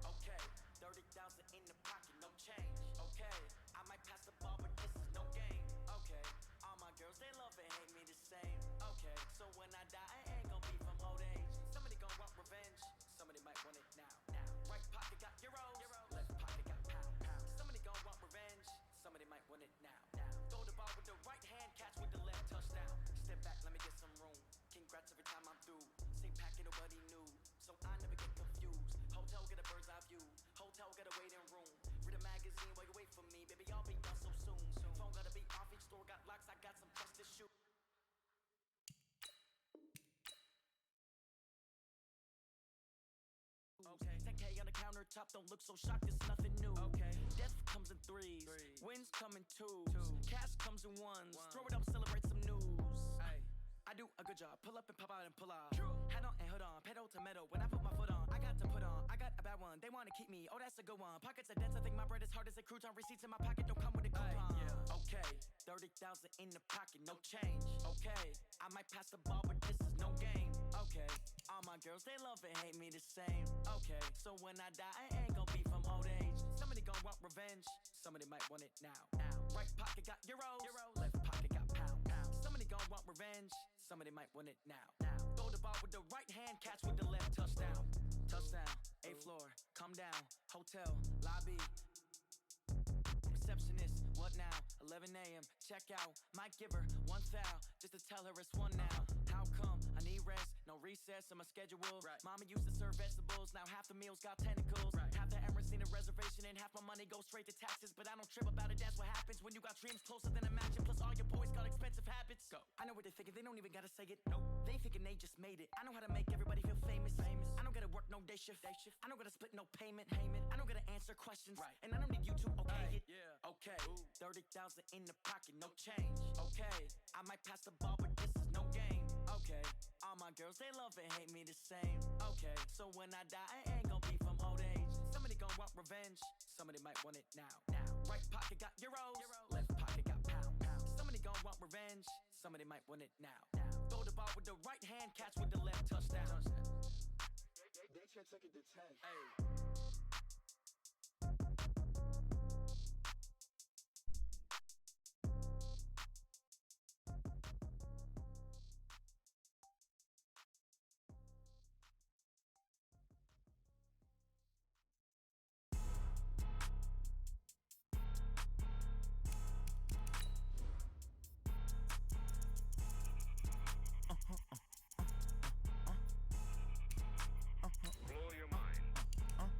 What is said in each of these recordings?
Okay, 30,000 in the pocket, no change. Okay, I might pass the ball, but this is no game. Okay, all my girls, they love and hate me the same. Okay, so when I die, I ain't gon' be from old age. Somebody gon' want revenge, somebody might want it now. Right pocket got euros, left pocket got pounds. Somebody gon' want revenge, somebody might want it now. Throw the ball with the right hand, catch with the left, touchdown. Step back, let me get some room. Congrats every time I'm through. Same packet, nobody knew, so I never get confused. Hotel get a bird's eye view. Hotel get a waiting room. Read a magazine while you wait for me. Baby, I'll be done so soon. Phone gotta be off, each store got locks. I got some trust to shoot. Okay, 10K on the countertop, don't look so shocked, it's nothing new. Okay, death comes in threes, wins come in twos, cash comes in ones. Throw it up, celebrate some news. Ay. I do a good job, pull up and pop out and pull off. Hat on and hood on, pedal to metal. When I put my foot on, I got to put on. I got a bad one, they wanna keep me, oh that's a good one. Pockets are dense, I think my bread is hard as a crouton. Receipts in my pocket don't come with a coupon. Okay, 30,000 in the pocket, no change. Okay, I might pass the ball, but this is no game. Okay, all my girls, they love and hate me the same. Okay, so when I die, I ain't gon' be from old age. Somebody gon' want revenge, somebody might want it now. Right pocket got euros, left pocket got pounds. Somebody gon' want revenge, somebody might want it now. Throw the ball with the right hand, catch with the left, touchdown. Touchdown, 8th floor, come down, hotel, lobby. Receptionist, what now? 11 a.m., check out. Might give her one thou, just to tell her it's one now. How come? I need rest, no recess in my schedule. Mama used to serve vegetables, now half the meals got tentacles. Half the Emirates need a reservation and half my money goes straight to taxes. But I don't trip about it, that's what happens when you got dreams closer than a mansion. Plus all your boys got expensive habits. Go. I know what they're thinking, they don't even gotta say it. Nope. They thinking they just made it. I know how to make everybody feel famous. I don't gotta work no day shift. I don't gotta split no payment. I don't gotta answer questions. And I don't need you to okay it. Okay, 30,000 in the pocket, no change. Okay, I might pass the ball, but this is no game. Okay, all my girls, they love and hate me the same. Okay, so when I die, I ain't gon' be from old age. Somebody gon' want revenge, somebody might want it now. Right pocket got euros, left pocket got pounds. Somebody gon' want revenge, somebody might want it now. Throw the ball with the right hand, catch with the left, touchdown. They took it to 10. Hey. Blow your mind.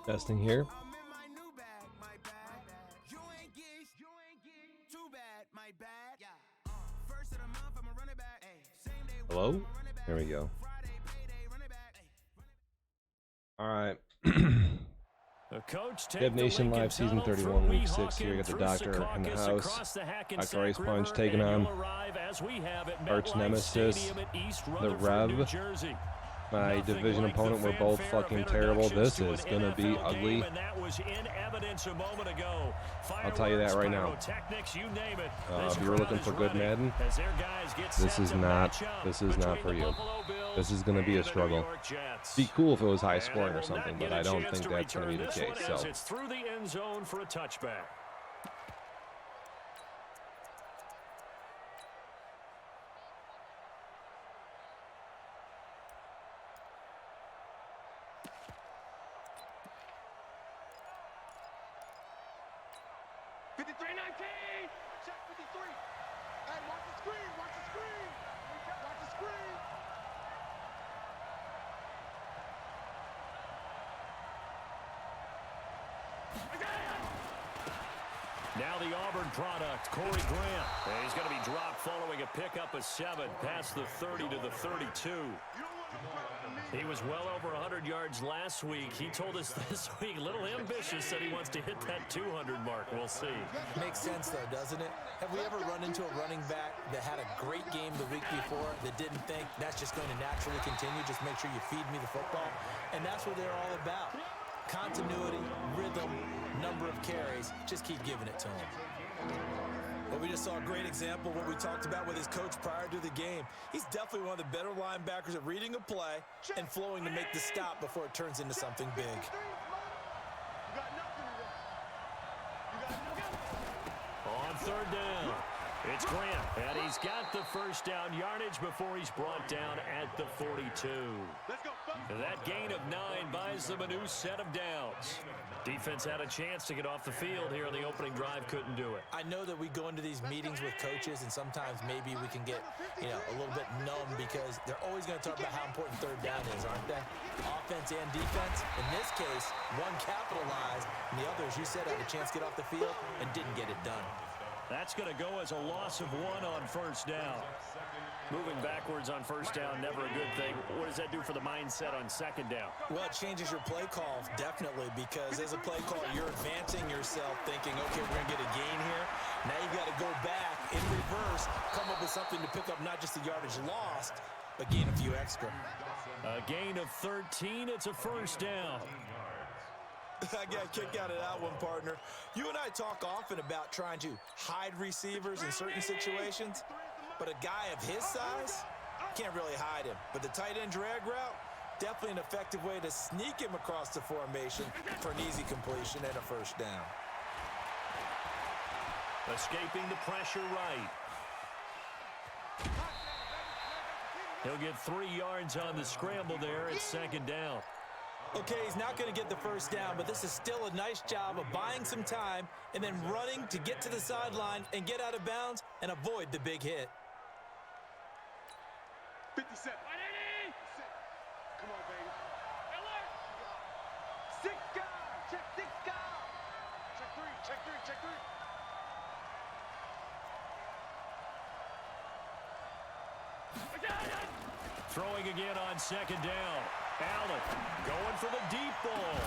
Testing here. Hello? There we go. All right. Dev Nation Live Season 31, Week 6. Here we got the Doctor in the house. Dr. Ice Punch taking on Arch Nemesis, the Rev. My division opponent, we're both fucking terrible. This is going to be ugly. I'll tell you that right now. If you're looking for good Madden, this is not for you. This is going to be a struggle. It'd be cool if it was high scoring or something, but I don't think that's going to be the case. So. It's through the end zone for a touchback. Now the Auburn product, Corey Grant. And he's going to be dropped following a pickup of 7 past the 30 to the 32. He was well over 100 yards last week. He told us this week, a little ambitious, said he wants to hit that 200 mark. We'll see. Makes sense, though, doesn't it? Have we ever run into a running back that had a great game the week before that didn't think that's just going to naturally continue? Just make sure you feed me the football. And that's what they're all about. Continuity, rhythm, number of carries. Just keep giving it to him. Well, we just saw a great example of what we talked about with his coach prior to the game. He's definitely one of the better linebackers at reading a play and flowing to make the stop before it turns into something big. On third down, it's Grant, and he's got the first down yardage before he's brought down at the 42. That gain of 9 buys them a new set of downs. Defense had a chance to get off the field here on the opening drive, couldn't do it. I know that we go into these meetings with coaches, and sometimes maybe we can get, a little bit numb because they're always going to talk about how important third down is, aren't they? Offense and defense. In this case, one capitalized, and the other, as you said, had a chance to get off the field and didn't get it done. That's going to go as a loss of 1 on first down. Moving backwards on first down, never a good thing. What does that do for the mindset on second down? Well, it changes your play call, definitely, because as a play call, you're advancing yourself thinking, okay, we're going to get a gain here. Now you've got to go back in reverse, come up with something to pick up not just the yardage lost, but gain a few extra. A gain of 13, it's a first down. I got a kick out of that one, partner. You and I talk often about trying to hide receivers in certain situations, but a guy of his size can't really hide him. But the tight end drag route, definitely an effective way to sneak him across the formation for an easy completion and a first down. Escaping the pressure right. He'll get 3 yards on the scramble there. It's second down. Okay, he's not going to get the first down, but this is still a nice job of buying some time and then running to get to the sideline and get out of bounds and avoid the big hit. 57. Come on, baby. Six guys. Check 6 guys. Check 3. Throwing again on second down. Allen going for the deep ball.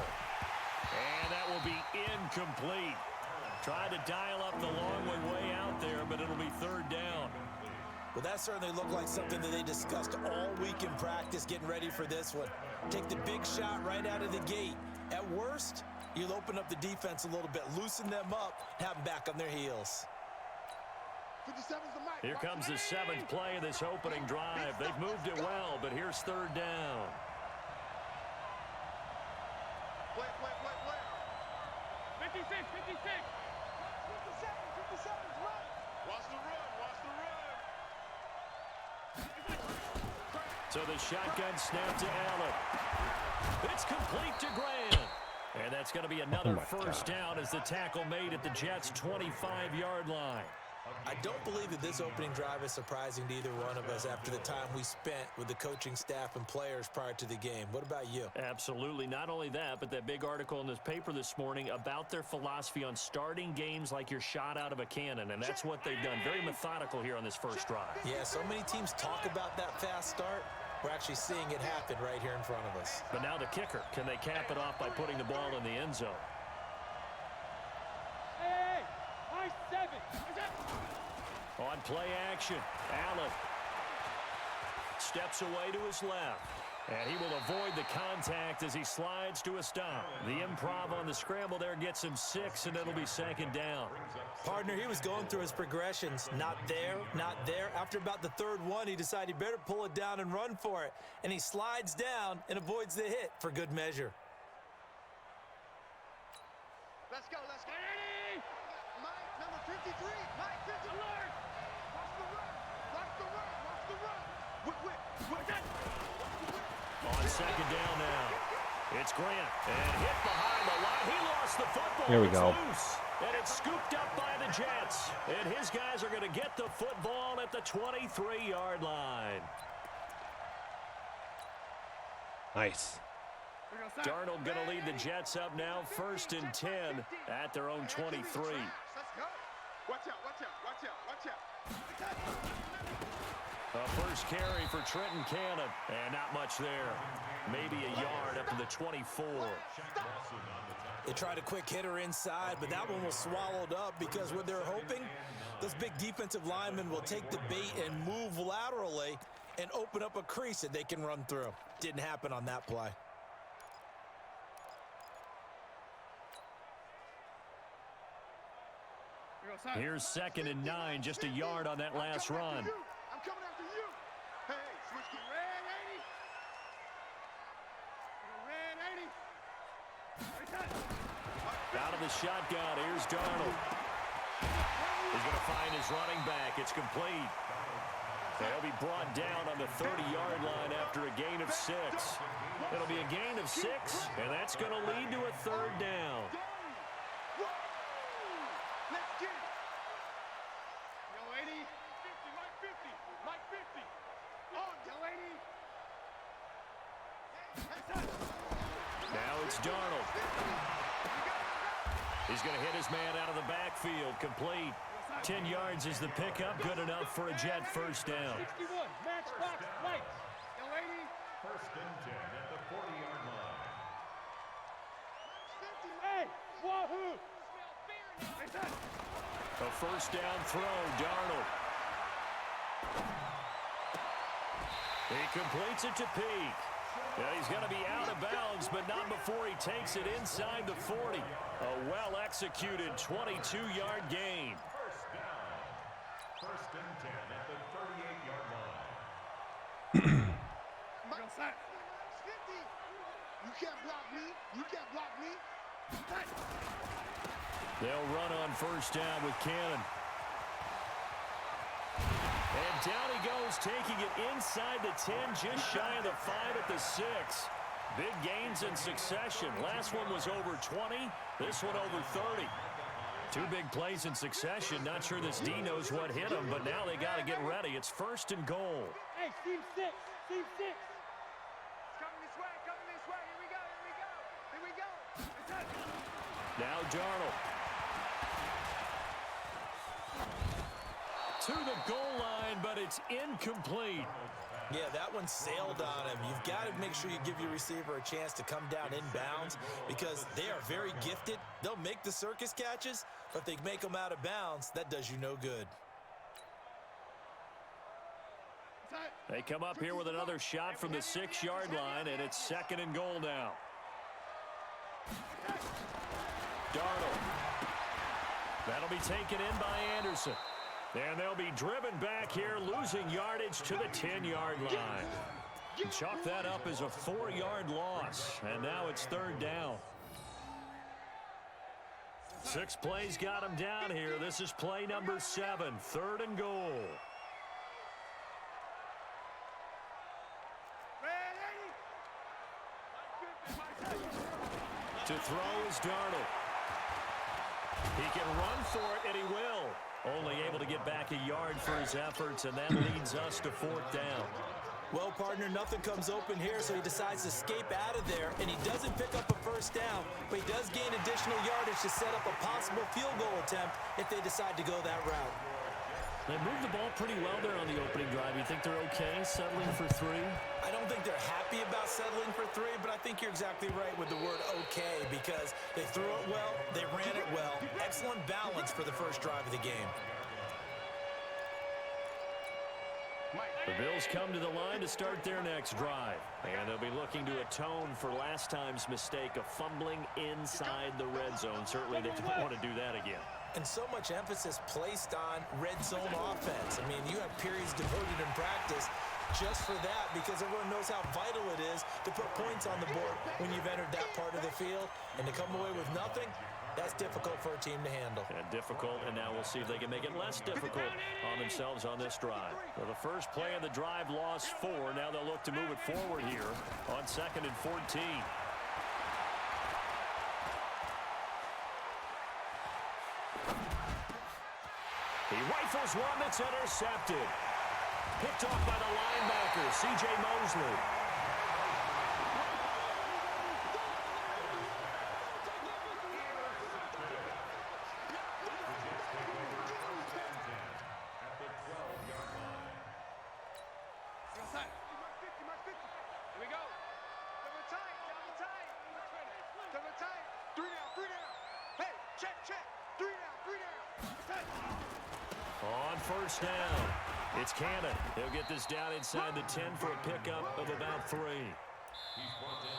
And that will be incomplete. Trying to dial up the long way out there, but it'll be third down. Well, that certainly looked like something that they discussed all week in practice getting ready for this one. Take the big shot right out of the gate. At worst, you'll open up the defense a little bit, loosen them up, have them back on their heels. Here comes the 7th play of this opening drive. They've moved it well, but here's third down. Play. 56. 57's run. Watch the run. So the shotgun snap to Allen. It's complete to Grant. And that's going to be another first down as the tackle made at the Jets' 25-yard line. I don't believe that this opening drive is surprising to either one of us after the time we spent with the coaching staff and players prior to the game. What about you? Absolutely. Not only that, but that big article in this paper this morning about their philosophy on starting games like you're shot out of a cannon, and that's what they've done. Very methodical here on this first drive. Yeah, so many teams talk about that fast start. We're actually seeing it happen right here in front of us. But now the kicker. Can they cap it off by putting the ball in the end zone? On play action, Allen steps away to his left, and he will avoid the contact as he slides to a stop. The improv on the scramble there gets him 6, and it'll be second down. Partner, he was going through his progressions. Not there, not there. After about the third one, he decided he better pull it down and run for it, and he slides down and avoids the hit for good measure. Let's go, let's go. Mike, number 53. Mike, 50. Alert. Watch the run. On second down now, it's Grant, and hit behind the line. He lost the football. Here we It's go. loose, and it's scooped up by the Jets. And his guys are going to get the football at the 23-yard line. Nice. Darnold going to lead the Jets up now, 1st and 10 at their own 23. Let's go. Watch out. A first carry for Trenton Cannon, and not much there. Maybe a yard up to the 24. They tried a quick hitter inside, but that one was swallowed up because what they're hoping, those big defensive linemen will take the bait and move laterally and open up a crease that they can run through. Didn't happen on that play. Here's 2nd and 9, just a yard on that last run. I'm coming after you. Hey, switch to red 80. Out of the shotgun, here's Darnold. He's going to find his running back. It's complete. They'll be brought down on the 30-yard line after a gain of 6. It'll be a gain of 6, and that's going to lead to a 3rd down. Let's get it. Yo, 80. 50, Mike 50. Mike 50. On, yo, 80. Now it's Darnold. He's going to hit his man out of the backfield. Complete. 10 yards is the pickup. Good enough for a Jet first down. 61. Match box. Lights. Yo, 80. 1st and 10 at the 40-yard line. 50. Hey, wahoo. A first down throw, Darnold. He completes it to Peak. Now he's going to be out of bounds, but not before he takes it inside the 40. A well-executed 22-yard gain. First down. 1st and 10 at the 38-yard line. Mike 50. You can't block me. You can't block me. They'll run on first down with Cannon. And down he goes, taking it inside the 10, just shy of the 5 at the 6. Big gains in succession. Last one was over 20. This one over 30. 2 big plays in succession. Not sure this D knows what hit him, but now they got to get ready. It's 1st and goal. Hey, team 6. Team 6. Coming this way. Coming this way. Here we go. Here we go. Here we go. Now Darnold. To the goal line, but it's incomplete. Yeah, that one sailed on him. You've got to make sure you give your receiver a chance to come down inbounds because they are very gifted. They'll make the circus catches, but if they make them out of bounds, that does you no good. They come up here with another shot from the 6-yard line, and it's 2nd and goal now. Darnold. That'll be taken in by Anderson. And they'll be driven back here, losing yardage to the 10-yard line. Chalk that up as a 4-yard loss, and now it's 3rd down. 6 plays got him down here. This is play number 7, 3rd and goal. To throw is Darnold. He can run for it, and he will. Only able to get back a yard for his efforts, and that leads us to 4th down. Well, partner, nothing comes open here, so he decides to escape out of there, and he doesn't pick up a first down, but he does gain additional yardage to set up a possible field goal attempt if they decide to go that route. They moved the ball pretty well there on the opening drive. You think they're okay settling for 3? I don't think they're happy about settling for 3, but I think you're exactly right with the word okay, because they threw it well, they ran it well. Excellent balance for the first drive of the game. The Bills come to the line to start their next drive. And they'll be looking to atone for last time's mistake of fumbling inside the red zone. Certainly they don't want to do that again. And so much emphasis placed on red zone offense. I mean, you have periods devoted in practice just for that, because everyone knows how vital it is to put points on the board when you've entered that part of the field. And to come away with nothing, that's difficult for a team to handle. And difficult, and now we'll see if they can make it less difficult on themselves on this drive. Well, the first play of the drive lost 4. Now they'll look to move it forward here on 2nd and 14. He rifles one that's intercepted. Picked off by the linebacker, C.J. Mosley. On first down, it's Cannon. He'll get this down inside the 10 for a pickup of about 3.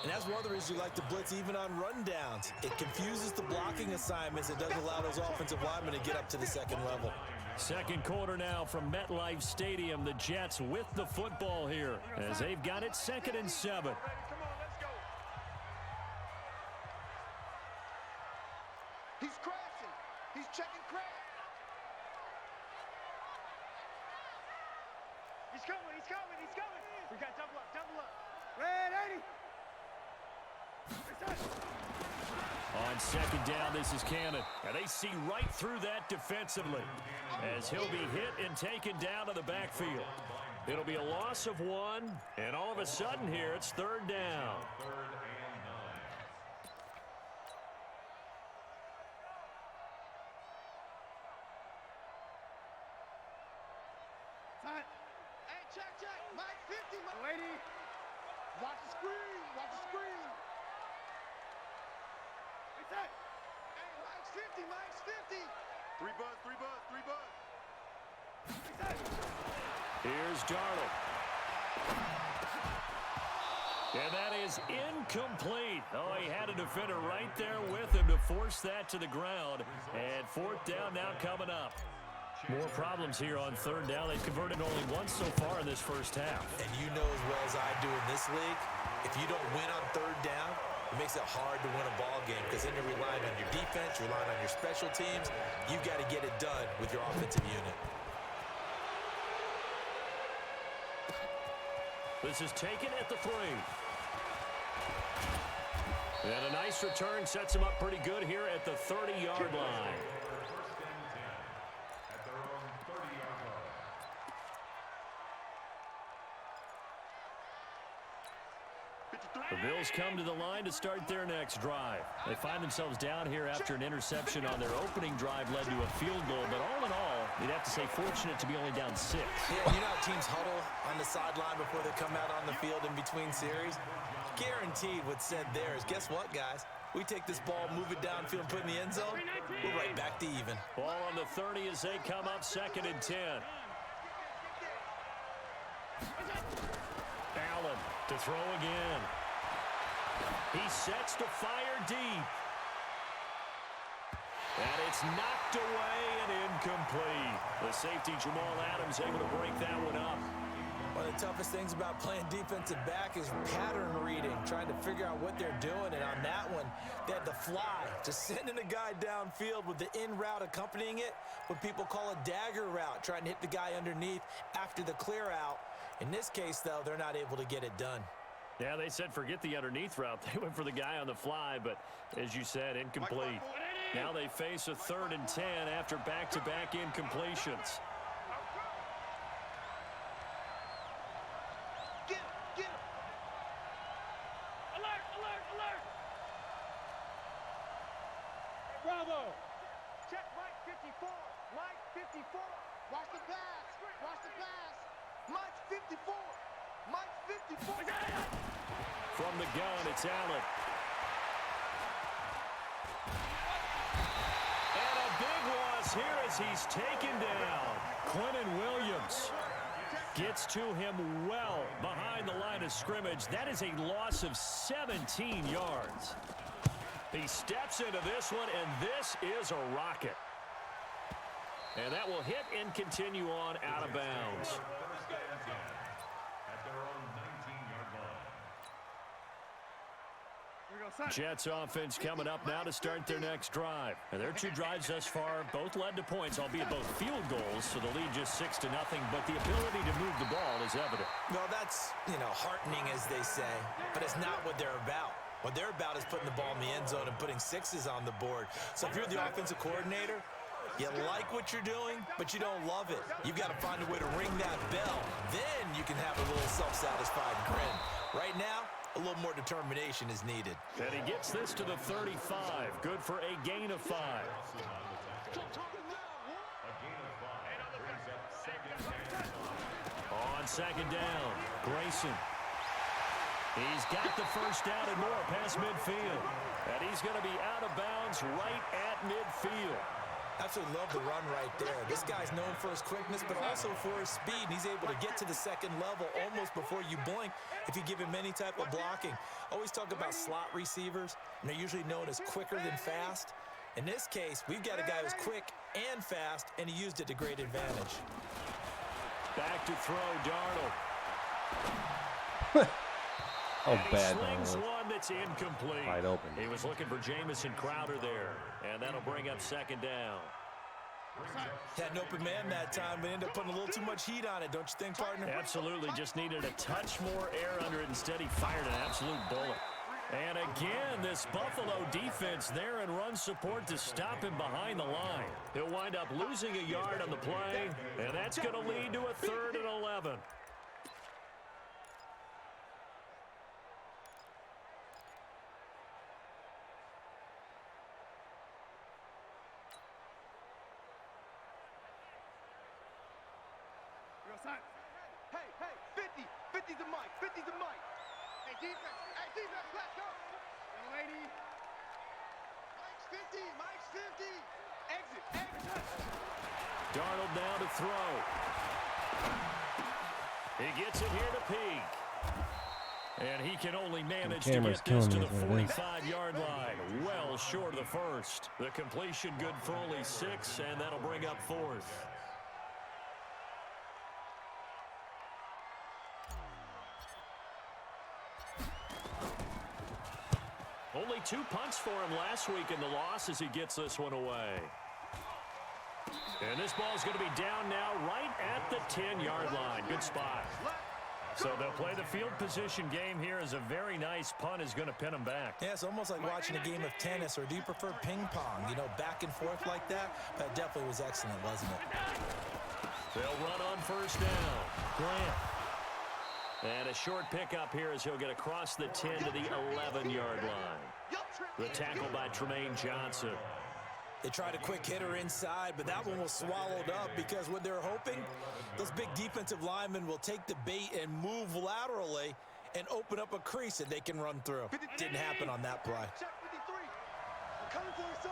And that's one of the reasons you like to blitz even on rundowns. It confuses the blocking assignments. It doesn't allow those offensive linemen to get up to the second level. Second quarter now from MetLife Stadium. The Jets with the football here as they've got it 2nd and 7. He's crashing. He's checking crash. He's coming. We got double up. Red 80. On second down, this is Cannon. And they see right through that defensively as he'll be hit and taken down to the backfield. It'll be a loss of 1, and all of a sudden here, it's 3rd down. Check. Mike 50, lady. Watch the screen. Hey, Mike's 50. 3 buzz. Here's Darnold. And that is incomplete. Oh, he had a defender right there with him to force that to the ground. And 4th down now coming up. More problems here on 3rd down. They've converted only once so far in this first half. And you know as well as I do in this league, if you don't win on 3rd down, it makes it hard to win a ball game, because then you're relying on your defense, you're relying on your special teams. You've got to get it done with your offensive unit. This is taken at the 3. And a nice return sets him up pretty good here at the 30-yard line. The Bills come to the line to start their next drive. They find themselves down here after an interception on their opening drive led to a field goal. But all in all, you'd have to say fortunate to be only down 6. Yeah, you know how teams huddle on the sideline before they come out on the field in between series? Guaranteed what's said there is, guess what, guys? We take this ball, move it downfield, put it in the end zone, we're right back to even. Ball on the 30 as they come up 2nd and 10. Allen to throw again. He sets to fire deep. And it's knocked away and incomplete. The safety, Jamal Adams, able to break that one up. One of the toughest things about playing defensive back is pattern reading, trying to figure out what they're doing. And on that one, they had the fly, just sending a guy downfield with the in route accompanying it, what people call a dagger route, trying to hit the guy underneath after the clear out. In this case, though, they're not able to get it done. Yeah, they said forget the underneath route. They went for the guy on the fly, but as you said, incomplete. Now they face a 3rd and 10 after back-to-back incompletions. Get him. Alert. Hey, Bravo. Check Mike 54. Mike 54. Watch the pass. Mike 54. Mike 54. From the gun, it's Allen. And a big loss here as he's taken down. Quentin Williams gets to him well behind the line of scrimmage. That is a loss of 17 yards. He steps into this one, and this is a rocket. And that will hit and continue on out of bounds. Jets offense coming up now to start their next drive. And their 2 drives thus far both led to points, albeit both field goals, so the lead just 6-0, but the ability to move the ball is evident. Well, that's, heartening, as they say, but it's not what they're about. What they're about is putting the ball in the end zone and putting 6s on the board. So if you're the offensive coordinator, you like what you're doing, but you don't love it. You've got to find a way to ring that bell. Then you can have a little self-satisfied grin. Right now, a little more determination is needed. And he gets this to the 35. Good for a gain of 5. On 2nd down, Grayson. He's got the first down and more past midfield. And he's going to be out of bounds right at midfield. Absolutely love the run right there. This guy's known for his quickness, but also for his speed. And he's able to get to the 2nd level almost before you blink if you give him any type of blocking. Always talk about slot receivers, and they're usually known as quicker than fast. In this case, we've got a guy who's quick and fast, and he used it to great advantage. Back to throw, Darnold. Oh, bad. He slings one that's incomplete. Wide open. He was looking for Jamison Crowder there, and that'll bring up 2nd down. Had an open man that time, but ended up putting a little too much heat on it, don't you think, partner? Absolutely. Just needed a touch more air under it. Instead, he fired an absolute bullet. And again, this Buffalo defense there in run support to stop him behind the line. He'll wind up losing a yard on the play, and that's going to lead to a 3rd and 11. Hey, 50. 50's the mic. 50's the mic. Hey, defense, let's go. Young lady. Mike's 50. Mike's 50. Exit. Darnold now to throw. He gets it here to Peak. And he can only manage to get this to the 45-yard line. Well short of the first. The completion good for only 6, and that'll bring up 4th. Only 2 punts for him last week in the loss as he gets this one away. And this ball's going to be down now right at the 10-yard line. Good spot. So they'll play the field position game here as a very nice punt is going to pin them back. Yeah, it's almost like watching a game of tennis, or do you prefer ping pong? Back and forth like that? That definitely was excellent, wasn't it? They'll run on 1st down. Grant. And a short pickup here as he'll get across the 10 to the 11-yard line. The tackle by Tremaine Johnson. They tried a quick hitter inside, but that one was swallowed up because what they're hoping, those big defensive linemen will take the bait and move laterally and open up a crease that they can run through. Didn't happen on that play. Check 53. I'm coming for you, son.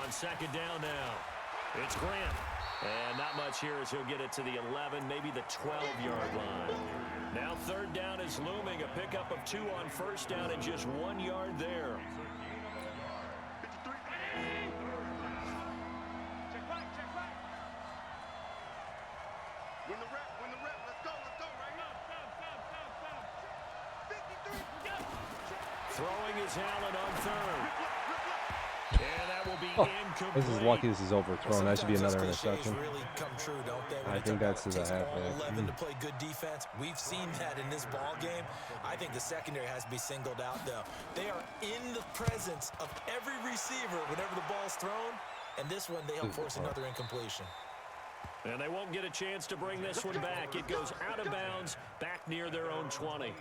On 2nd down now, it's Grant. And not much here as he'll get it to the 11, maybe the 12-yard line. Now 3rd down is looming. A pickup of 2 on 1st down and just 1 yard there. Check right. Win the rep. Let's go right now. 53. Throwing is Allen on 3rd. And that will be incomplete. This is lucky. This is overthrown. That should be another interception. Really come true, don't they? I think that's to the halfback. 11 to play good defense. We've seen that in this ball game. I think the secondary has to be singled out, though. They are in the presence of every receiver whenever the ball's thrown, and this one they help force another incompletion. And they won't get a chance to bring this one back. It goes out of bounds, back near their own 20.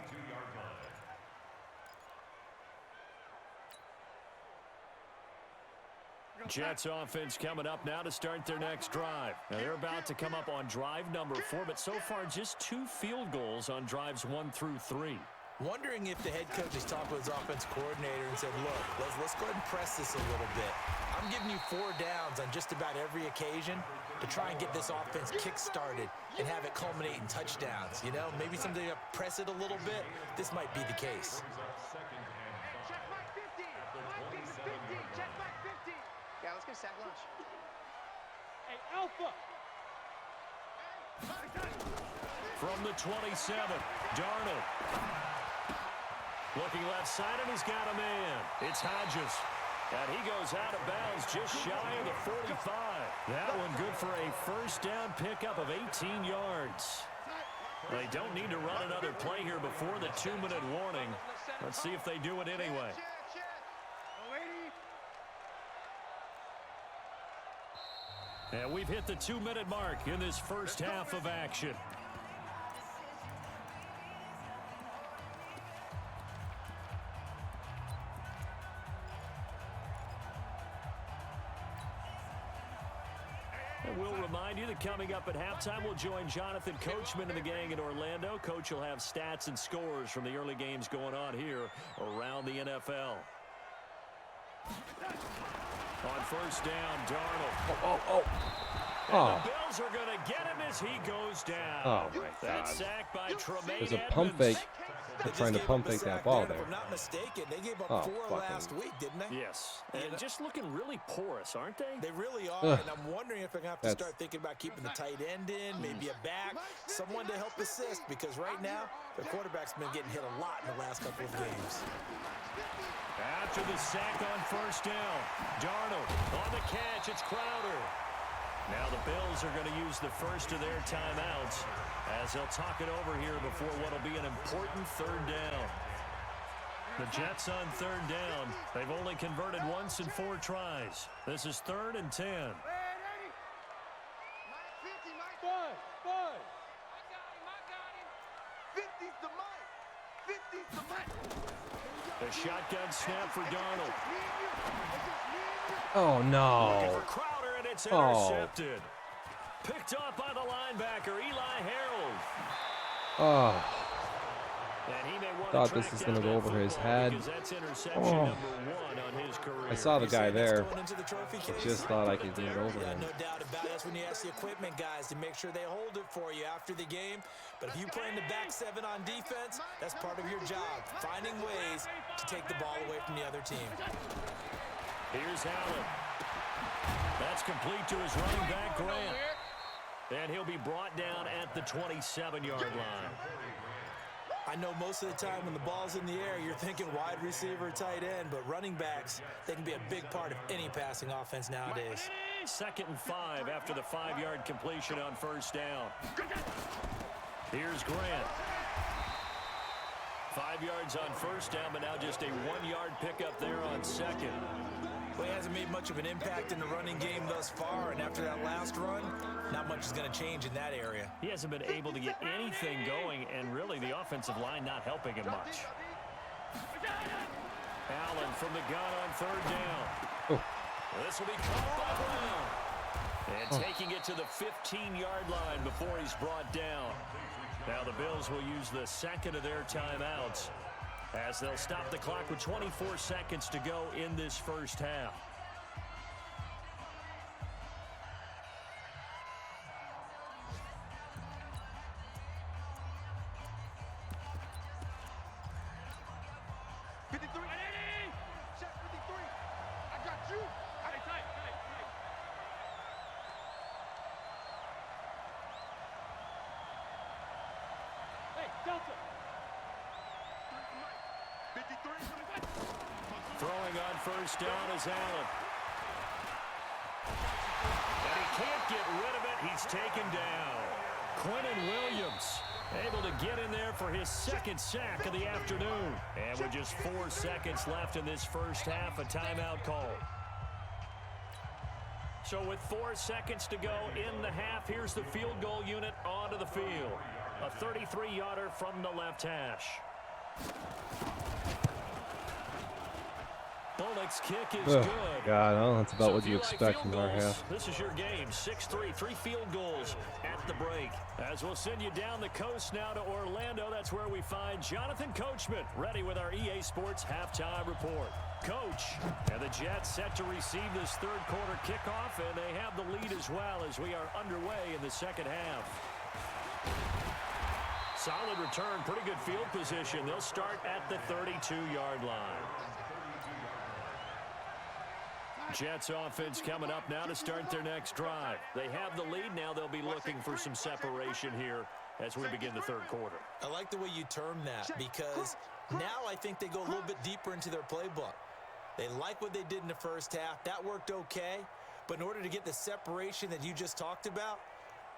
Jets offense coming up now to start their next drive. Now they're about to come up on drive number 4, but so far just 2 field goals on drives 1 through 3. Wondering if the head coach has talked with his offense coordinator and said, look, let's go ahead and press this a little bit. I'm giving you 4 downs on just about every occasion to try and get this offense kick-started and have it culminate in touchdowns. You know, maybe something to press it a little bit. This might be the case. Check back 50. Mike is 50. Check back 50. Yeah, let's go sack lunch. Hey, Alpha. From the 27, Darnold. Looking left side, and he's got a man. It's Hodges. And he goes out of bounds just shy of the 45. That one good for a first down pickup of 18 yards. They don't need to run another play here before the 2-minute warning. Let's see if they do it anyway. And we've hit the 2-minute mark in this first half of action. And we'll remind you that coming up at halftime, we'll join Jonathan Coachman and the gang in Orlando. Coach will have stats and scores from the early games going on here around the NFL. On first down, Darnold. And the Bills are going to get him as he goes down. Oh, my That God. sack by Tremaine There's a Edmonds. pump fake. They're trying to pump fake that ball there. If I'm not mistaken, they gave up Oh, 4 fucking- last week, didn't they? Yes, and just looking really porous, aren't they? They really are, Ugh. and I'm wondering if they're going to have to That's- start thinking about keeping the tight end in, maybe a back, someone to help assist, because right now, the quarterback's been getting hit a lot in the last couple of games. After the sack on first down, Darnold on the catch. It's Crowder. Now the Bills are going to use the first of their timeouts as they'll talk it over here before what will be an important third down. The Jets on third down. They've only converted once in 4 tries. This is 3rd and 10. Mike 50, Mike. Bud. I got him. 50's the Mike. 50's the Mike. The shotgun snap for Darnold. Oh, Looking no. for Crowder, and it's intercepted. Picked off by the linebacker, Eli Harold. Oh, And he may want thought to this track was going to down go that over his football head. because that's interception Oh. number 1 on his career. I saw the guy there. Going into the trophy I case. just thought I could get it over Yeah, him. no doubt about it. That's when you ask the equipment guys to make sure they hold it for you after the game. But if you play in the back 7 on defense, that's part of your job, finding ways to take the ball away from the other team. Here's Allen. That's complete to his running back, Grant. And he'll be brought down at the 27-yard line. I know most of the time when the ball's in the air, you're thinking wide receiver, tight end, but running backs, they can be a big part of any passing offense nowadays. 2nd and 5 after the 5-yard completion on first down. Here's Grant. 5 yards on first down, but now just a 1-yard pickup there on 2nd. Well, he hasn't made much of an impact in the running game thus far, and after that last run, not much is going to change in that area. He hasn't been able to get anything going, and really the offensive line not helping him much. Allen from the gun on 3rd down. Oh. This will be caught by Brown. And taking it to the 15-yard line before he's brought down. Now the Bills will use the 2nd of their timeouts as they'll stop the clock with 24 seconds to go in this first half. Check 53. I got you. Tight. Hey, Delta. 53. Throwing on first down is Allen. And he can't get rid of it. He's taken down. Quentin Williams able to get in there for his second sack of the afternoon. And with just 4 seconds left in this first half, a timeout call. So with 4 seconds to go in the half, here's the field goal unit onto the field. A 33-yarder from the left hash. Bullock's kick is good. God, no, that's about what you expect from our half. This is your game. 6-3, 3 field goals at the break. As we'll send you down the coast now to Orlando, that's where we find Jonathan Coachman, ready with our EA Sports halftime report. Coach, and the Jets set to receive this third quarter kickoff, and they have the lead as well as we are underway in the second half. Solid return, pretty good field position. They'll start at the 32-yard line. Jets offense coming up now to start their next drive. They have the lead. Now they'll be looking for some separation here as we begin the third quarter. I like the way you term that, because now I think they go a little bit deeper into their playbook. They like what they did in the first half. That worked okay. But in order to get the separation that you just talked about,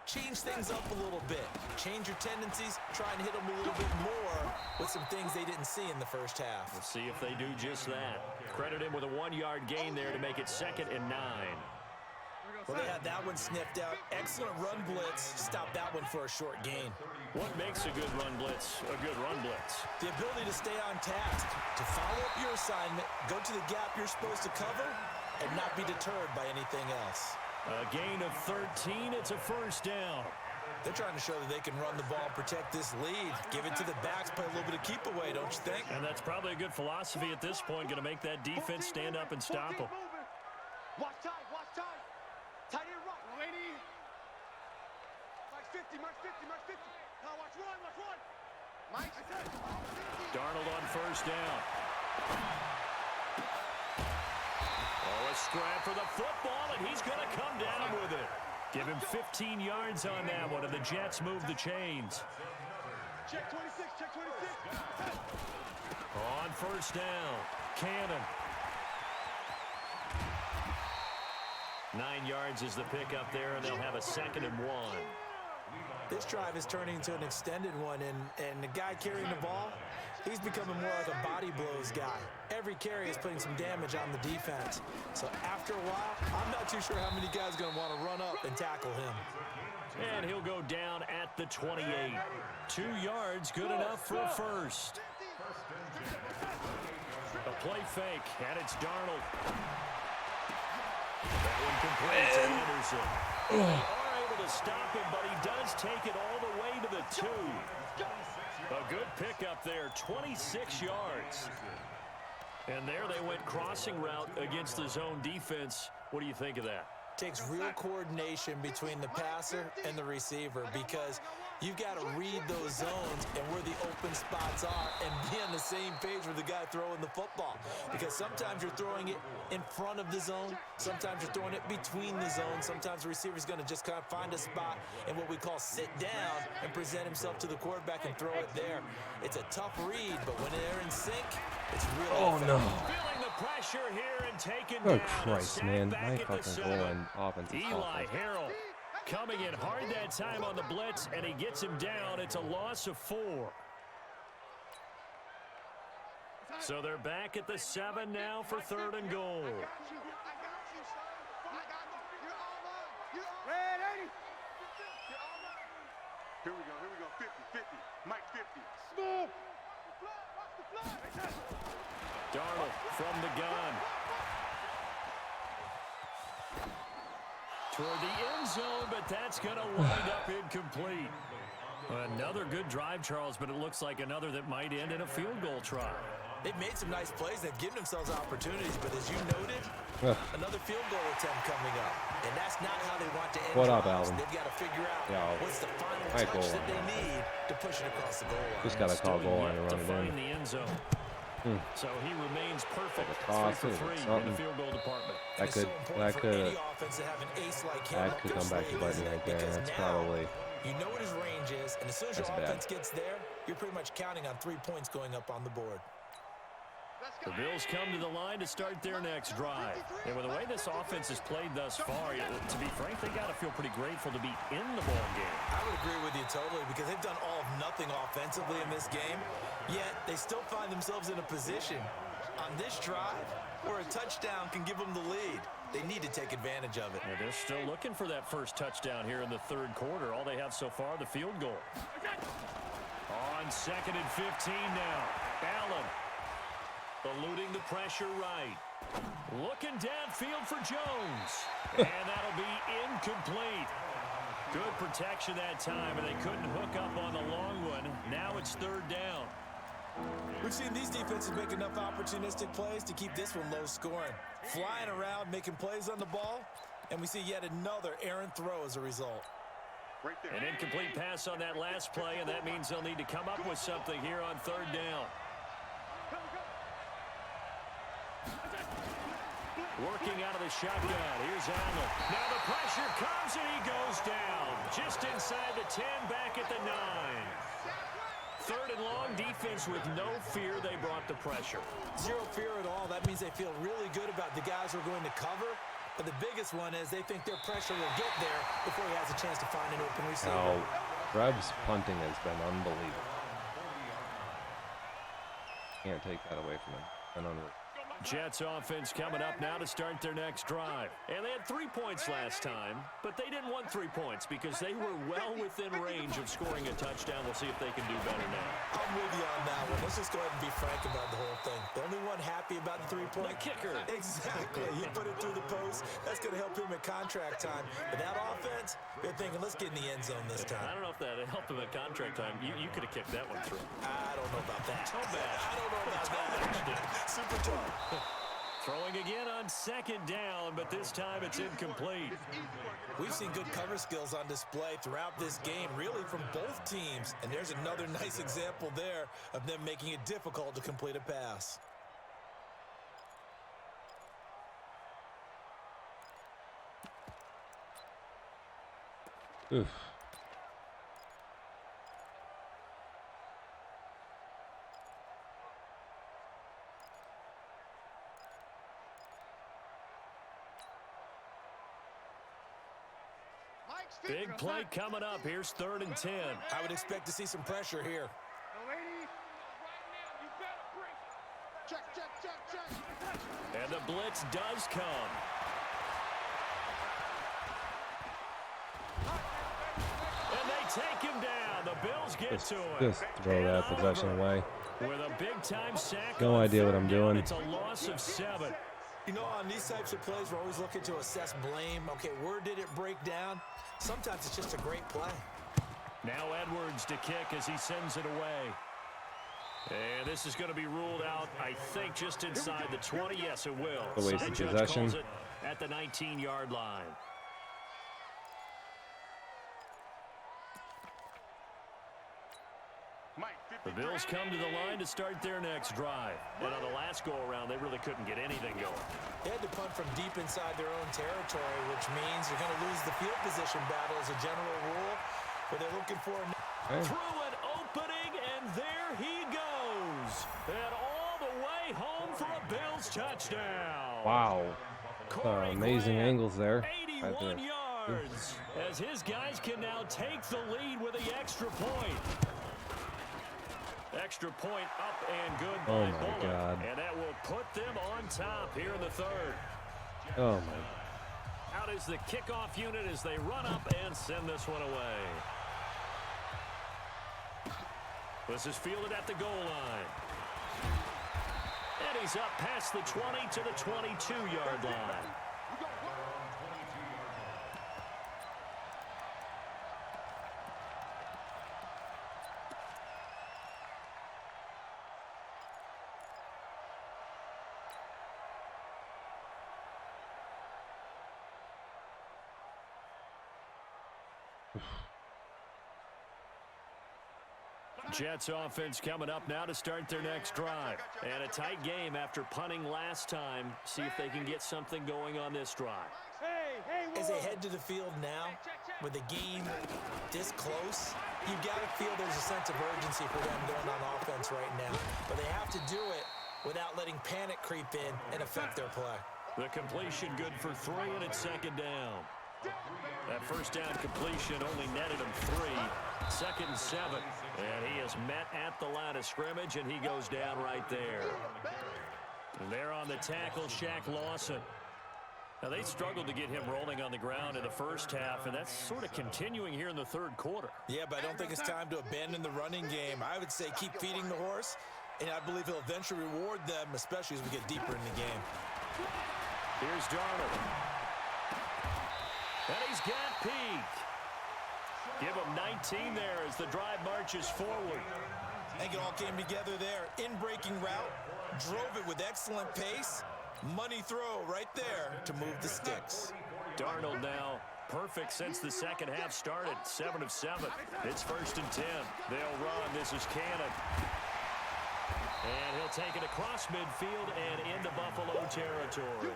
change things up a little bit. Change your tendencies. Try and hit them a little bit more with some things they didn't see in the first half. We'll see if they do just that. Credit him with a 1-yard gain there to make it 2nd and 9. Well, they had that one sniffed out. Excellent run blitz. Stop that one for a short gain. What makes a good run blitz a good run blitz? The ability to stay on task, to follow up your assignment, go to the gap you're supposed to cover, and not be deterred by anything else. A gain of 13. It's a first down. They're trying to show that they can run the ball and protect this lead. Give it to the backs, play a little bit of keep away, don't you think? And that's probably a good philosophy at this point. Going to make that defense stand up and stop them. Watch tight, watch tight. Tight end right, lady. Mike 50, Mike 50, Mike 50. Now watch run, watch run. Mike, I said. Darnold on first down. Oh, a scrap for the football, and he's going to come down with it. Give him 15 yards on that one, and the Jets move the chains. Check 26, check 26. On first down, Cannon. 9 yards is the pickup there, and they'll have a 2nd and 1. This drive is turning into an extended one, and the guy carrying the ball, he's becoming more like a body blows guy. Every carry is putting some damage on the defense. So after a while, I'm not too sure how many guys are going to want to run up and tackle him. And he'll go down at the 28. 2 yards, good enough for a first. A play fake, and it's Darnold. That one complete to Anderson. They are able to stop him, but he does take it all the way to the 2. A good pickup there, 26 yards. And there they went crossing route against the zone defense. What do you think of that? Takes real coordination between the passer and the receiver, because you've got to read those zones and where the open spots are and be on the same page with the guy throwing the football. Because sometimes you're throwing it in front of the zone. Sometimes you're throwing it between the zones. Sometimes the receiver's going to just kind of find a spot and what we call sit down and present himself to the quarterback and throw it there. It's a tough read, but when they're in sync, it's really effective. No. Feeling the pressure here and taken Oh, down. Christ, man. My fucking goal and offense is Eli awful. Harrell coming in hard that time on the blitz, and he gets him down. It's a loss of 4. So they're back at the 7 now for 3rd and goal. Here we go, 50, 50, Mike 50. Smooth. Darnold from the gun. Toward the end zone, but that's going to wind up incomplete. Another good drive, Charles, but it looks like another that might end in a field goal try. They've made some nice plays. They've given themselves opportunities, but as you noted, another field goal attempt coming up. And that's not how they want to end What up, drives. Alvin? They've got to figure out what's the final touch that they need to push it across the goal line. Just got to call goal line and run to it find in. the end zone. So he remains perfect. Toss 3 it, for 3 in the something. field goal department. That could come back to bite me right there. That's probably... You know what his range is, and as soon as your That's bad. offense gets there, you're pretty much counting on 3 points going up on the board. The Bills come to the line to start their next drive. And with the way this offense has played thus far, to be frank, they got to feel pretty grateful to be in the ball game. I would agree with you totally because they've done all of nothing offensively in this game, yet they still find themselves in a position on this drive where a touchdown can give them the lead. They need to take advantage of it. And they're still looking for that first touchdown here in the third quarter. All they have so far, the field goal. On 2nd and 15 now. Allen eluding the pressure right. Looking downfield for Jones. And that'll be incomplete. Good protection that time, and they couldn't hook up on the long one. Now it's 3rd down. We've seen these defenses make enough opportunistic plays to keep this one low scoring. Flying around, making plays on the ball, and we see yet another errant throw as a result. Right there. An incomplete pass on that last play, and that means they'll need to come up with something here on 3rd down. Working out of the shotgun. Here's Allen. Now the pressure comes, and he goes down. Just inside the 10, back at the 9. 3rd and long, defense with no fear. They brought the pressure. Zero fear at all. That means they feel really good about the guys who are going to cover. But the biggest one is they think their pressure will get there before he has a chance to find an open receiver. Now, Reb's punting has been unbelievable. Can't take that away from him. And unreal. Jets offense coming up now to start their next drive. And they had 3 points last time, but they didn't want 3 points because they were well within range of scoring a touchdown. We'll see if they can do better now. I'm with you on that one. Let's just go ahead and be frank about the whole thing. The only one happy about the 3-point. The kicker. Exactly. He put it through the post. That's going to help him at contract time. But that offense, they're thinking, let's get in the end zone this time. I don't know if that helped him at contract time. You could have kicked that one through. I don't know about that. I don't know about that. Super tough. Throwing again on 2nd down, but this time it's incomplete. We've seen good cover skills on display throughout this game, really from both teams. And there's another nice example there of them making it difficult to complete a pass. Oof. Big play coming up. Here's 3rd and 10. I would expect to see some pressure here. And the blitz does come. And they take him down. The Bills get to him. Just throw that possession away. With a big-time sack. No idea what I'm doing. It's a loss of 7. You know, on these types of plays, we're always looking to assess blame. Okay, where did it break down? Sometimes it's just a great play. Now Edwards to kick as he sends it away. And this is going to be ruled out, I think, just inside the 20. Yes, it will. A waste of Judge possession. calls it at the 19-yard line. The Bills come to the line to start their next drive. And on the last go-around, they really couldn't get anything going. They had to punt from deep inside their own territory, which means you're going to lose the field position battle as a general rule, but they're looking for Through an opening, and there he goes. And all the way home for a Bills touchdown. Wow. Amazing angles there. 81 yards. As his guys can now take the lead with the extra point. Extra point up and good by Oh my Bullock. God. And that will put them on top here in the 3rd. Oh my. Out is the kickoff unit as they run up and send this one away. This is fielded at the goal line. And he's up past the 20 to the 22-yard line. Jets offense coming up now to start their next drive. And a tight game after punting last time. See if they can get something going on this drive. As they head to the field now, with the game this close, you've got to feel there's a sense of urgency for them going on offense right now. But they have to do it without letting panic creep in and affect their play. The completion good for 3, and it's second down. That first down completion only netted him 3. 2nd and 7. And he is met at the line of scrimmage, and he goes down right there. And there on the tackle, Shaq Lawson. Now, they struggled to get him rolling on the ground in the first half, and that's sort of continuing here in the third quarter. Yeah, but I don't think it's time to abandon the running game. I would say keep feeding the horse, and I believe he'll eventually reward them, especially as we get deeper in the game. Here's Darnold. And he's got Pete. Give him 19 there as the drive marches forward. I think it all came together there. In-breaking route, drove it with excellent pace. Money throw right there to move the sticks. Darnold now perfect since the second half started. 7 of 7. It's 1st and 10. They'll run. This is Cannon. And he'll take it across midfield and into Buffalo territory.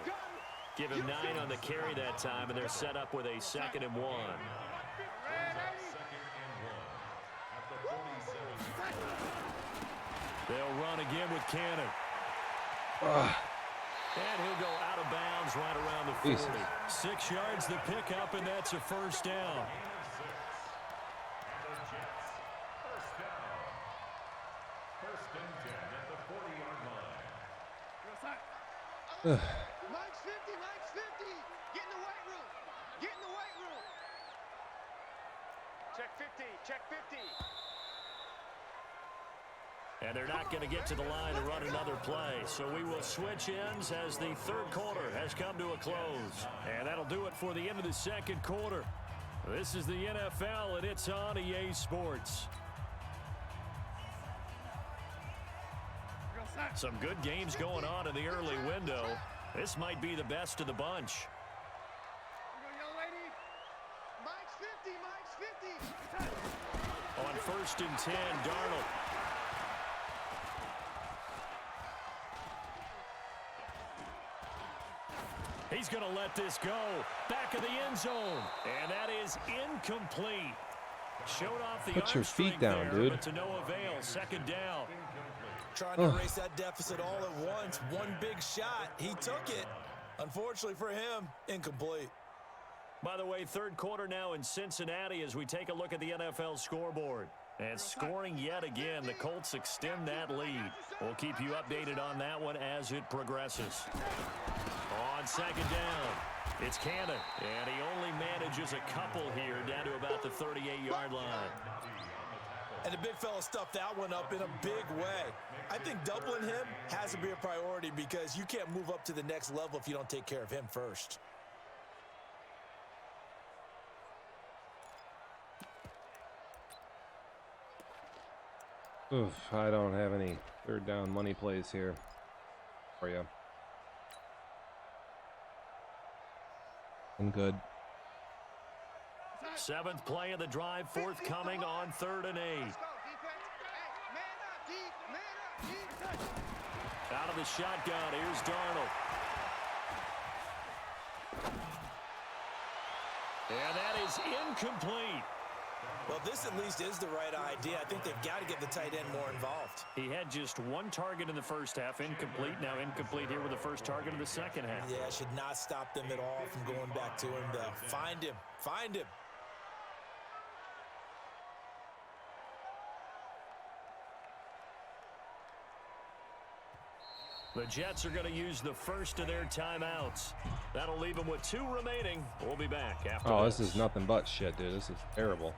Give him 9 on the carry that time, and they're set up with a 2nd and 1. They'll run again with Cannon. And he'll go out of bounds right around the 40. 6 yards the pickup, and that's a first down. First and 10 at the 40-yard line. Mike's 50, Mike's 50. Get in the weight room. Get in the weight room. Check 50, check 50. And they're not going to get to the line to run another play. So we will switch ends as the third quarter has come to a close. And that'll do it for the end of the second quarter. This is the NFL, and it's on EA Sports. Some good games going on in the early window. This might be the best of the bunch. Mike's 50, Mike's 50. On 1st and 10, Darnold. He's going to let this go. Back of the end zone. And that is incomplete. Showed off the Put your feet down, there, dude. But to no avail. 2nd down. Trying to erase that deficit all at once. One big shot. He took it. Unfortunately for him, incomplete. By the way, third quarter now in Cincinnati as we take a look at the NFL scoreboard. And scoring yet again, the Colts extend that lead. We'll keep you updated on that one as it progresses. On 2nd down, it's Cannon. And he only manages a couple here down to about the 38-yard line. And the big fella stuffed that one up in a big way. I think doubling him has to be a priority because you can't move up to the next level if you don't take care of him first. Oof, I don't have any third down money plays here for you. I'm good. 7th play of the drive, forthcoming on 3rd and 8. Out of the shotgun, here's Darnold. And that is incomplete. Well, this at least is the right idea. I think they've got to get the tight end more involved. He had just 1 target in the first half, incomplete. Now incomplete here with the first target of the second half. Yeah, should not stop them at all from going back to him, though. Find him. Find him. The Jets are going to use the first of their timeouts. That'll leave them with 2 remaining. We'll be back after this is nothing but shit, dude. This is terrible.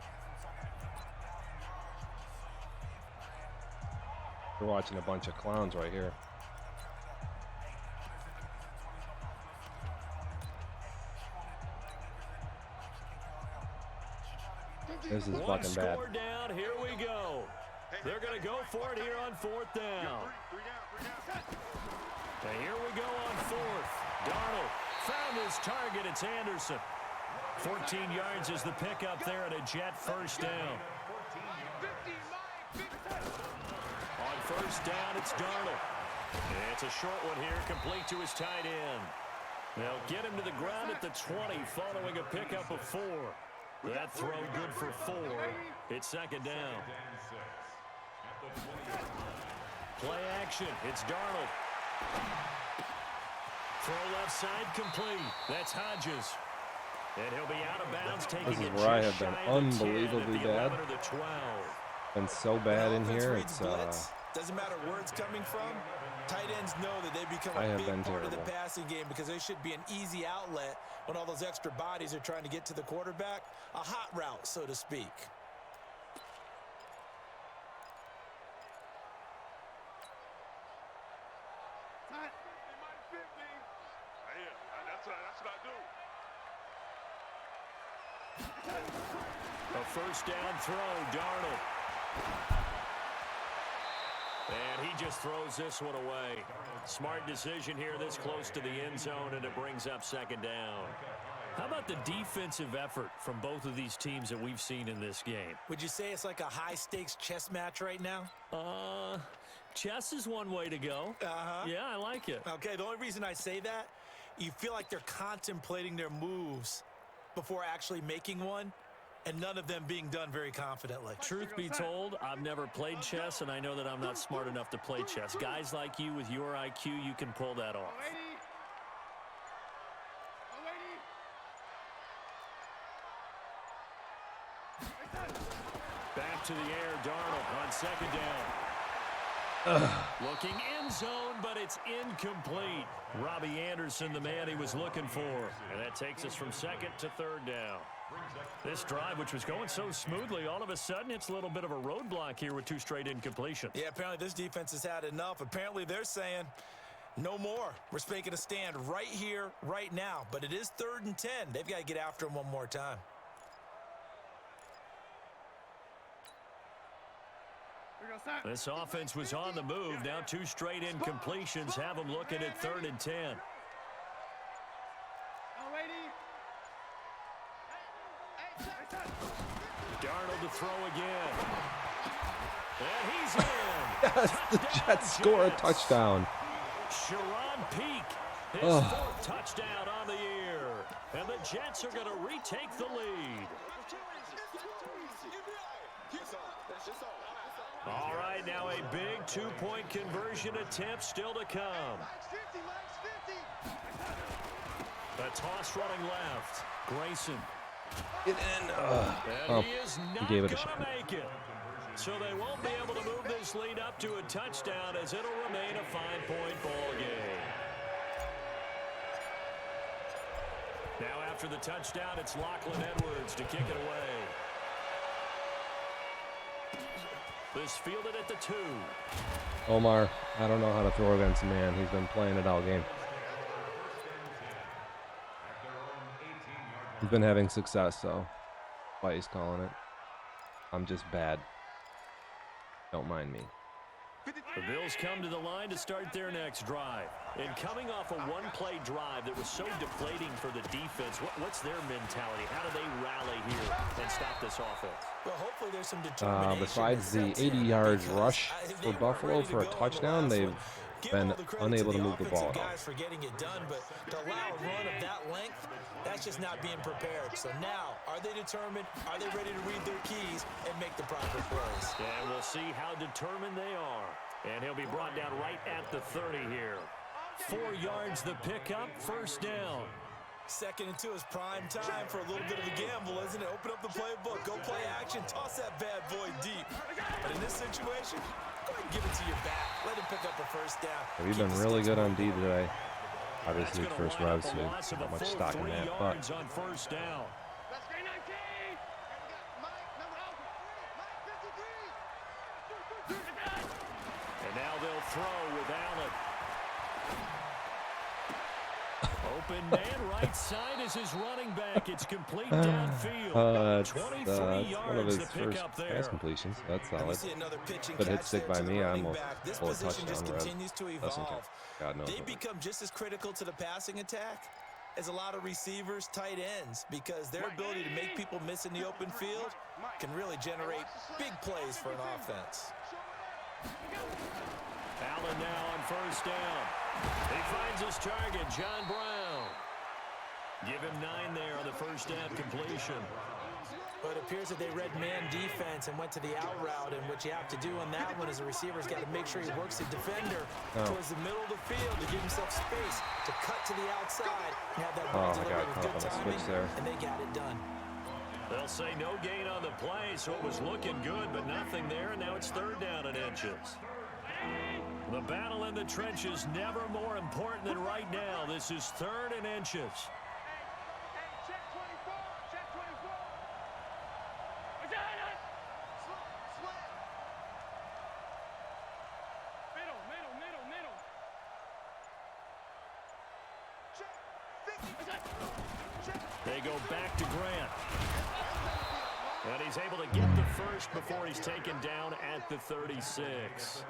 We're watching a bunch of clowns right here. This is fucking bad. 1 score down. Here we go. They're going to go for it here on 4th down. And here we go on 4th. Darnold found his target. It's Anderson. 14 yards is the pickup there at a Jet first down. On 1st down, it's Darnold. It's a short one here, complete to his tight end. They'll get him to the ground at the 20 following a pickup of 4. That throw good for 4. It's 2nd down. Play action. It's Darnold. Throw left side complete. That's Hodges. And he'll be out of bounds, taking This is it where I just have been shy of the 10 unbelievably at the bad. 11 or the 12. Been so bad in here. It's doesn't matter where it's coming from. Tight ends know that they become a big part of the passing game because they should be an easy outlet when all those extra bodies are trying to get to the quarterback. A hot route, so to speak. A first down throw, Darnold. And he just throws this one away. Smart decision here this close to the end zone, and it brings up second down. How about the defensive effort from both of these teams that we've seen in this game? Would you say it's like a high-stakes chess match right now? Chess is one way to go. Yeah, I like it. Okay, the only reason I say that, you feel like they're contemplating their moves before actually making one, and none of them being done very confidently. Truth be told, I've never played chess, and I know that I'm not smart enough to play chess. Guys like you with your IQ, you can pull that off. Back to the air, Darnold on second down. Looking end zone, but it's incomplete. Robbie Anderson, the man he was looking for. And that takes us from second to third down. This drive, which was going so smoothly, all of a sudden it's a little bit of a roadblock here with two straight incompletions. Yeah, apparently this defense has had enough. Apparently they're saying, no more. We're making a stand right here, right now. But it is 3rd and 10. They've got to get after him one more time. This offense was on the move. Now two straight incompletions have them looking at 3rd and 10. Darnold to throw again. And he's in. Yes, the Jets score a touchdown. Sharon Peak, his 4th touchdown on the year. And the Jets are going to retake the lead. All right, now a big 2-point conversion attempt still to come. The toss running left. Grayson. Get in. And he is not gave going it a to shot. make it. So they won't be able to move this lead up to a touchdown as it'll remain a 5-point ball game. Now after the touchdown, it's Lachlan Edwards to kick it away. This fielded at the 2. Omar, I don't know how to throw against him, man. He's been playing it all game. He's been having success, so why he's calling it. I'm just bad. Don't mind me. The Bills come to the line to start their next drive. And coming off a one-play drive that was so deflating for the defense, what's their mentality? How do they rally here and stop this offense? Well, hopefully there's some determination. Besides the 80 yards rush for Buffalo for a touchdown, they've been unable to move the ball at all. Guys for getting it done, but to allow a run of that length, that's just not being prepared. So now, are they determined? Are they ready to read their keys and make the proper plays? And we'll see how determined they are. And he'll be brought down right at the 30 here. 4 yards the pickup, first down. 2nd and 2 is prime time for a little bit of a gamble, isn't it? Open up the playbook, go play action, toss that bad boy deep. But in this situation, go ahead and give it to your back. Let him pick up a first down. We've been really good on D today. Obviously, first round, so not much stock in that. But on first down. And now they'll throw with Allen. Open man, right side is his running back. It's complete downfield. 23 one of yards his to pick first up there. pass completions. That's solid. See another pitch and But hit catch stick there by to the me, I running almost back. This pull a position just touchdown. continues to Doesn't count. evolve. God knows They it. become just as critical to the passing attack as a lot of receivers, tight ends, because their ability to make people miss in the open field can really generate big plays for an offense. Allen now on first down. He finds his target, John Brown. Give him 9 there on the first down completion. But it appears that they read man defense and went to the out route, and what you have to do on that one is the receiver's got to make sure he works the defender towards the middle of the field to give himself space to cut to the outside and have that ball delivered with good timing, and they got it done. They'll say no gain on the play, so it was looking good, but nothing there, and now it's third down and inches. The battle in the trenches never more important than right now. This is third and inches. They go back to Grant. And he's able to get the first before he's taken down at the 36.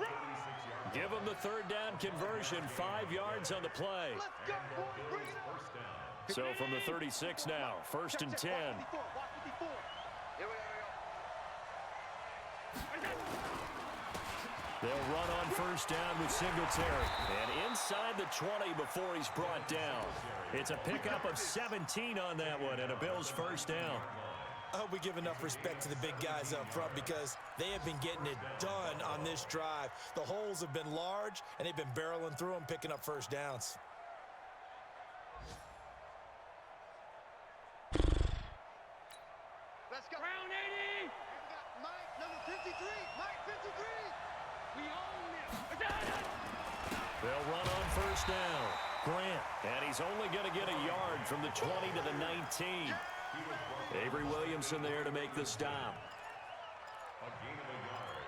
Give him the third down conversion, 5 yards on the play. So from the 36 now, first and 10. They'll run on first down with Singletary. And inside the 20 before he's brought down. It's a pickup of 17 on that one and a Bills first down. I hope we give enough respect to the big guys up front because they have been getting it done on this drive. The holes have been large, and they've been barreling through them, picking up first downs. Let's go. Round 80. Mike, number 53. Mike, 53. We own it. They'll run on first down. Grant, and he's only going to get a yard from the 20 to the 19. Avery Williamson there to make the stop. A gain of a yard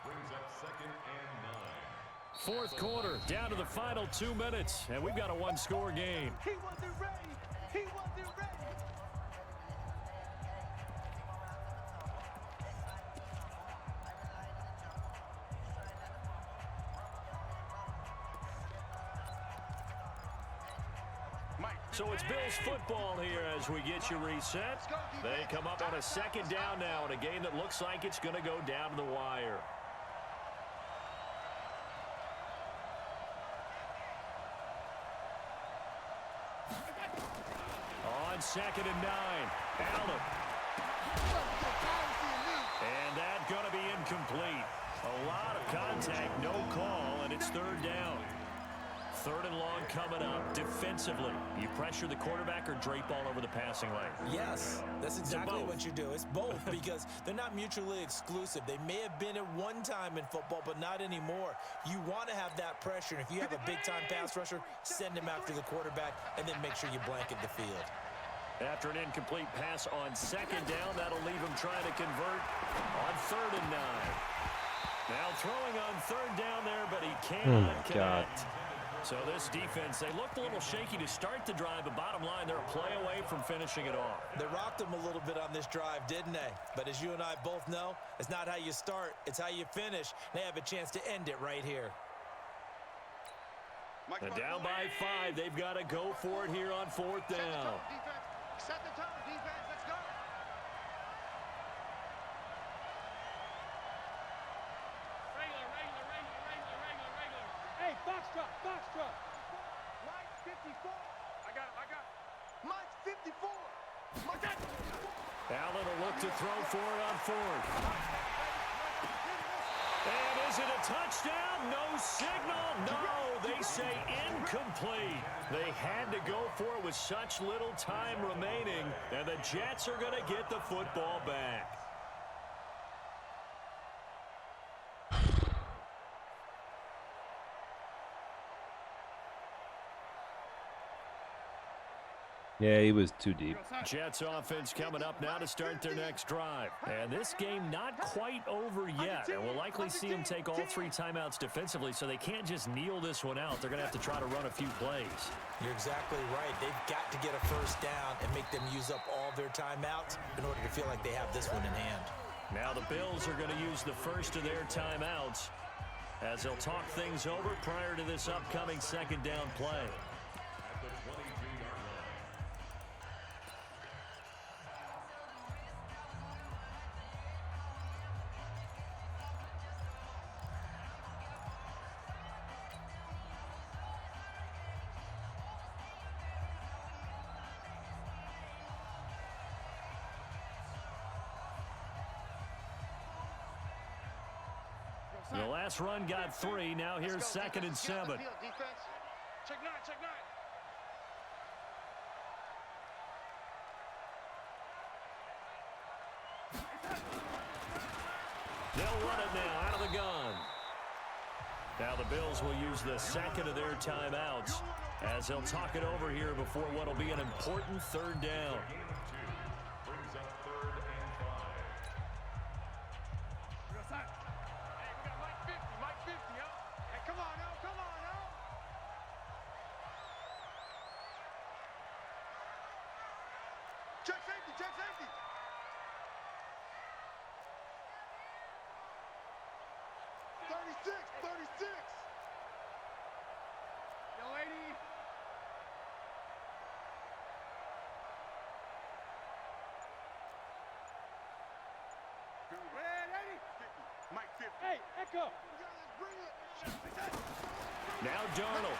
brings up second and 9. Fourth quarter, down to the final 2 minutes, and we've got a one-score game. He wasn't ready. He wasn't ready. So it's Bills football here as we get you reset. They come up on a second down now in a game that looks like it's going to go down to the wire. On second and 9, Allen. And that's going to be incomplete. A lot of contact, no call, and it's third down. Third and long coming up. Defensively, you pressure the quarterback or drape all over the passing lane? Yes, that's exactly what you do. It's both because they're not mutually exclusive. They may have been at one time in football, but not anymore. You want to have that pressure. And if you have a big-time pass rusher, send him after the quarterback and then make sure you blanket the field. After an incomplete pass on second down, that'll leave him trying to convert on third and 9. Now throwing on third down there, but he cannot connect. So this defense, they looked a little shaky to start the drive, but bottom line, they're a play away from finishing it off. They rocked them a little bit on this drive, didn't they? But as you and I both know, it's not how you start, it's how you finish. They have a chance to end it right here. And down by 5, they've got to go for it here on fourth down. Set the tone, defense. Let's go. Hey, box drop. Mike 54. I got it. Mike 54. Allen will look to throw for it on fourth. And is it a touchdown? No signal. No, they say incomplete. They had to go for it with such little time remaining, and the Jets are going to get the football back. Yeah, he was too deep. Jets offense coming up now to start their next drive. And this game not quite over yet. And we'll likely see them take all 3 timeouts defensively, so they can't just kneel this one out. They're going to have to try to run a few plays. You're exactly right. They've got to get a first down and make them use up all their timeouts in order to feel like they have this one in hand. Now the Bills are going to use the first of their timeouts as they'll talk things over prior to this upcoming second down play. The last run got 3. Now here's 2nd and 7. Defense. Check 9, check 9. They'll run it now out of the gun. Now the Bills will use the second of their timeouts as they'll talk it over here before what will be an important 3rd down. Brings up 3rd and 5. Hey, we got Mike 50, Mike 50, huh? Hey, come on now, come on now. Check safety, check safety. Young lady. Ready? 50. Mike 50. Hey, Echo. Let's bring it. Now Darnold.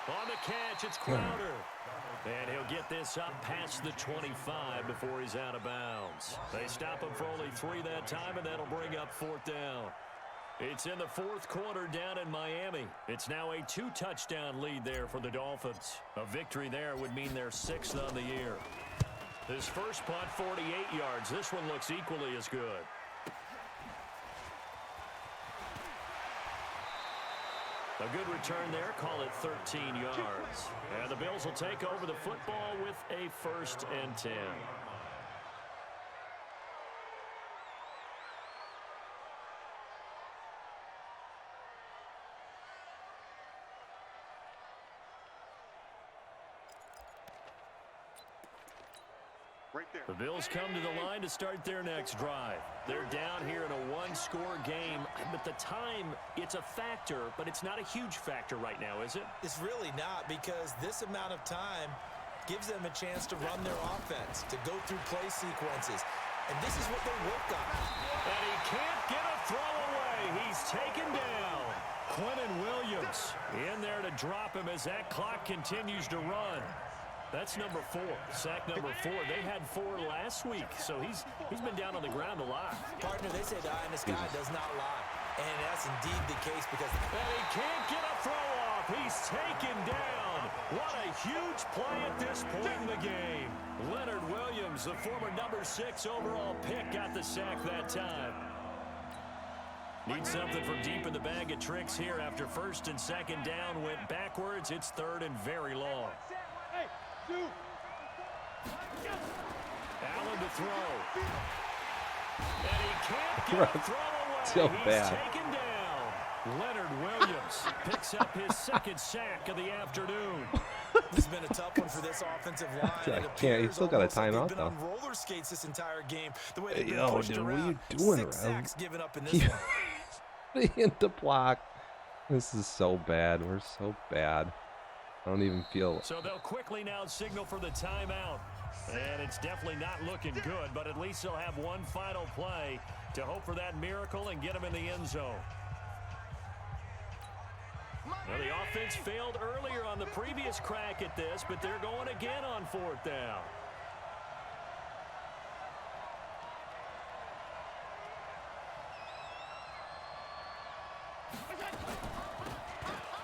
On the catch, it's Crowder. And he'll get this up past the 25 before he's out of bounds. They stop him for only 3 that time, and that'll bring up 4th down. It's in the 4th quarter down in Miami. It's now a 2-touchdown lead there for the Dolphins. A victory there would mean their 6th on the year. His first punt, 48 yards. This one looks equally as good. A good return there, call it 13 yards. And the Bills will take over the football with a 1st and 10. Right there. The Bills come to the line to start their next drive. They're down here in a 1-score game, but the time, it's a factor, but it's not a huge factor right now, is it? It's really not, because this amount of time gives them a chance to run their offense, to go through play sequences. And this is what they work on. And he can't get a throw away. He's taken down. Quentin Williams in there to drop him as that clock continues to run. That's number 4, sack number 4. They had 4 last week, so he's been down on the ground a lot. Partner, they say the eye in the sky does not lie. And that's indeed the case because... And he can't get a throw off. He's taken down. What a huge play at this point in the game. Leonard Williams, the former number 6 overall pick, got the sack that time. Need something from deep in the bag of tricks here after 1st and 2nd down went backwards. It's 3rd and very long. Allen to throw. And he can't get a throw away. So He's taken down. Leonard Williams picks up his 2nd sack of the afternoon. This has been a tough one for this offensive line. I can't. He's still got a timeout, though. On roller skates this entire game. The way they've Yo, pushed dude, what are around. you doing, 6 sacks given up in this one. In the block. This is so bad. We're so bad. I don't even feel... So they'll quickly now signal for the timeout. And it's definitely not looking good, but at least they'll have one final play to hope for that miracle and get them in the end zone. Well, the offense failed earlier on the previous crack at this, but they're going again on 4th down.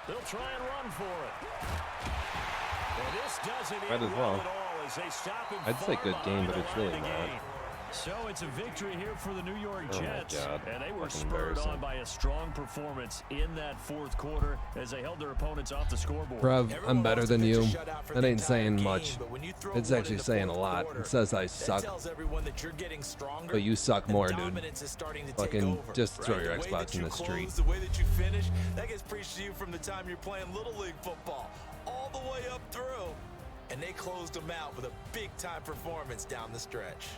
They'll try and run for it. And this doesn't Might as well. at all as they stop him I'd say far good game, behind but the it's really line of the not. game. So it's a victory here for the New York Oh my Jets. God. And they were Fucking spurred on embarrassing. by a strong performance in that 4th quarter as they held their opponents off the scoreboard. Bruv, I'm better than you. That ain't saying Game, much. but when you throw It's one actually in the saying a 4th lot. quarter, It says I that suck. tells everyone that you're getting stronger, But you suck and more, dude. dominance is starting to Fucking take over, just throw right? your The way Xbox that in you the street. close, the way that you finish, that gets preached to you from the time you're playing Little League football all the way up through. And they closed them out with a big-time performance down the stretch.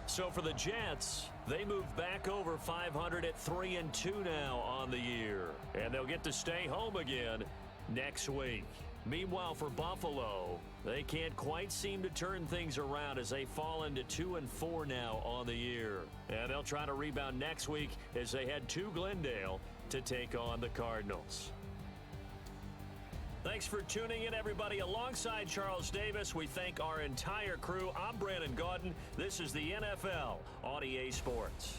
So for the Jets, they move back over 500 at 3-2 now on the year. And they'll get to stay home again next week. Meanwhile, for Buffalo, they can't quite seem to turn things around as they fall into 2-4 now on the year. And they'll try to rebound next week as they head to Glendale to take on the Cardinals. Thanks for tuning in, everybody. Alongside Charles Davis, we thank our entire crew. I'm Brandon Gaudin. This is the NFL on EA Sports.